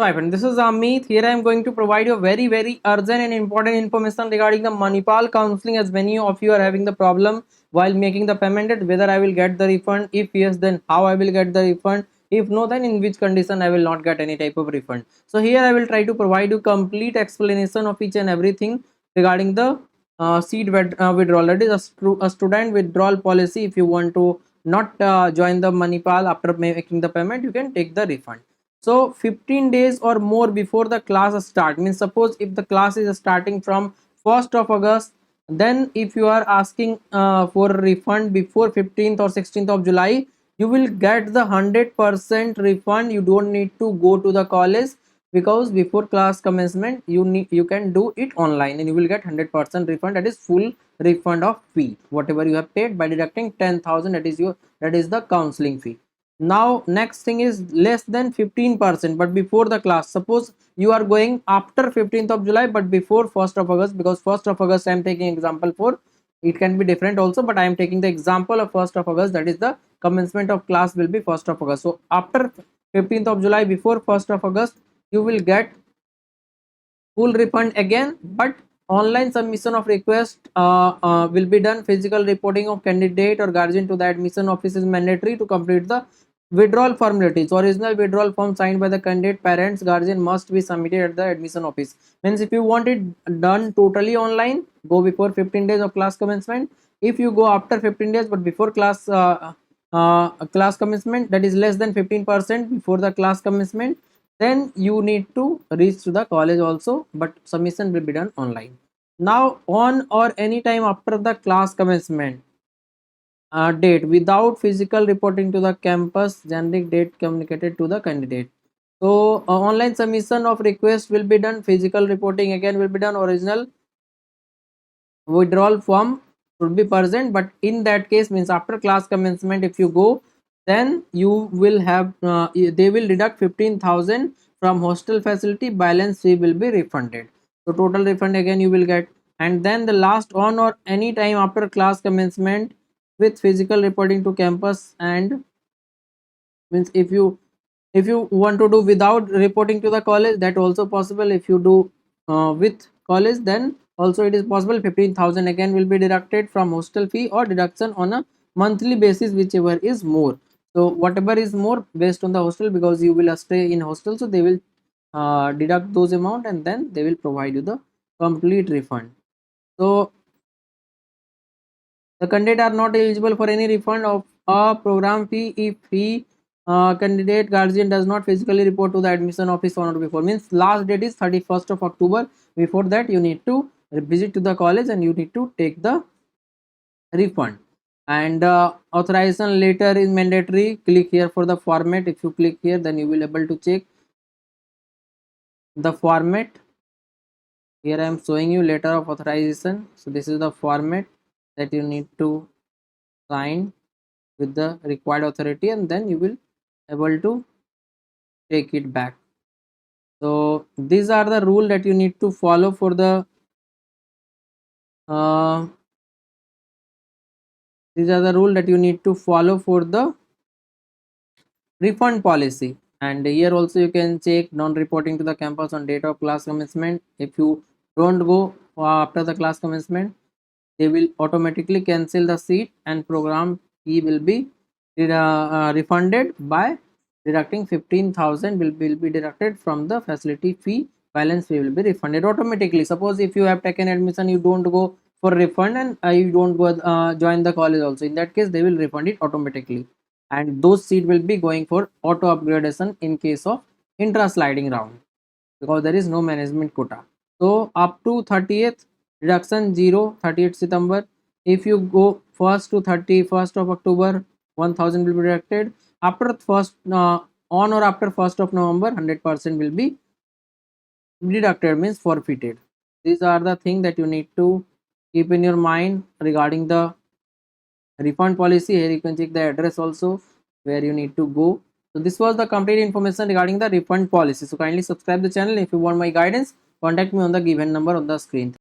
Hi friend, this is Amit. Here I am going to provide you very urgent and important information regarding the Manipal counseling, as many of you are having the problem while making the payment, that whether I will get the refund. If yes, then how I will get the refund. If no, then in which condition I will not get any type of refund. So here I will try to provide you complete explanation of each and everything regarding the withdrawal. That is a student withdrawal policy. If you want to not join the Manipal after making the payment, you can take the refund. So 15 days or more before the class start, means suppose if the class is starting from 1st of August, then if you are asking for a refund before 15th or 16th of July, you will get the 100% refund. You don't need to go to the college, because before class commencement you can do it online and you will get 100% refund. That is full refund of fee whatever you have paid by deducting 10,000. That is the counseling fee. Now next thing is less than 15%, but before the class. Suppose you are going after 15th of July but before 1st of August, because 1st of August I am taking example for, it can be different also, but I am taking the example of 1st of August, that is the commencement of class will be 1st of August. So after 15th of July before 1st of August, you will get full refund again, but online submission of request will be done. Physical reporting of candidate or guardian to the admission office is mandatory to complete the withdrawal formalities. Original withdrawal form signed by the candidate parents guardian must be submitted at the admission office. Means if you want it done totally online, go before 15 days of class commencement. If you go after 15 days but before class commencement, that is less than 15% before the class commencement, then you need to reach to the college also, but submission will be done online. Now on or any time after the class commencement date without physical reporting to the campus, generic date communicated to the candidate. So online submission of request will be done, physical reporting again will be done, original withdrawal form should be present. But in that case, means after class commencement if you go, then you will have they will deduct 15,000 from hostel facility, balance fee will be refunded. So total refund again you will get. And then the last, on or any time after class commencement with physical reporting to campus, and means if you want to do without reporting to the college, that also possible. If you do with college, then also it is possible. 15,000 again will be deducted from hostel fee or deduction on a monthly basis, whichever is more. So whatever is more based on the hostel, because you will stay in hostel, so they will deduct those amount and then they will provide you the complete refund. So the candidate are not eligible for any refund of a program fee if he candidate guardian does not physically report to the admission office on or before. Means last date is 31st of October. Before that you need to visit to the college and you need to take the refund. And authorization letter is mandatory. Click here for the format. If you click here, then you will able to check the format. Here I am showing you letter of authorization. So this is the format that you need to sign with the required authority, and then you will able to take it back. So these are the rule that you need to follow for the uh, these are the rule that you need to follow for the refund policy. And here also you can check non-reporting to the campus on date of class commencement. If you don't go after the class commencement, they will automatically cancel the seat and program fee will be refunded by deducting 15,000 will be deducted from the facility fee. Balance fee will be refunded automatically. Suppose if you have taken admission, you don't go for refund and you don't go join the college also, in that case they will refund it automatically, and those seat will be going for auto upgradation in case of intra sliding round, because there is no management quota. So up to 30th, reduction 0, 30th September. If you go 1st to 31st of October, 1000 will be deducted. After first on or after 1st of November, 100% will be deducted, means forfeited. These are the things that you need to keep in your mind regarding the refund policy. Here you can check the address also where you need to go. So this was the complete information regarding the refund policy. So kindly subscribe the channel. If you want my guidance, contact me on the given number on the screen.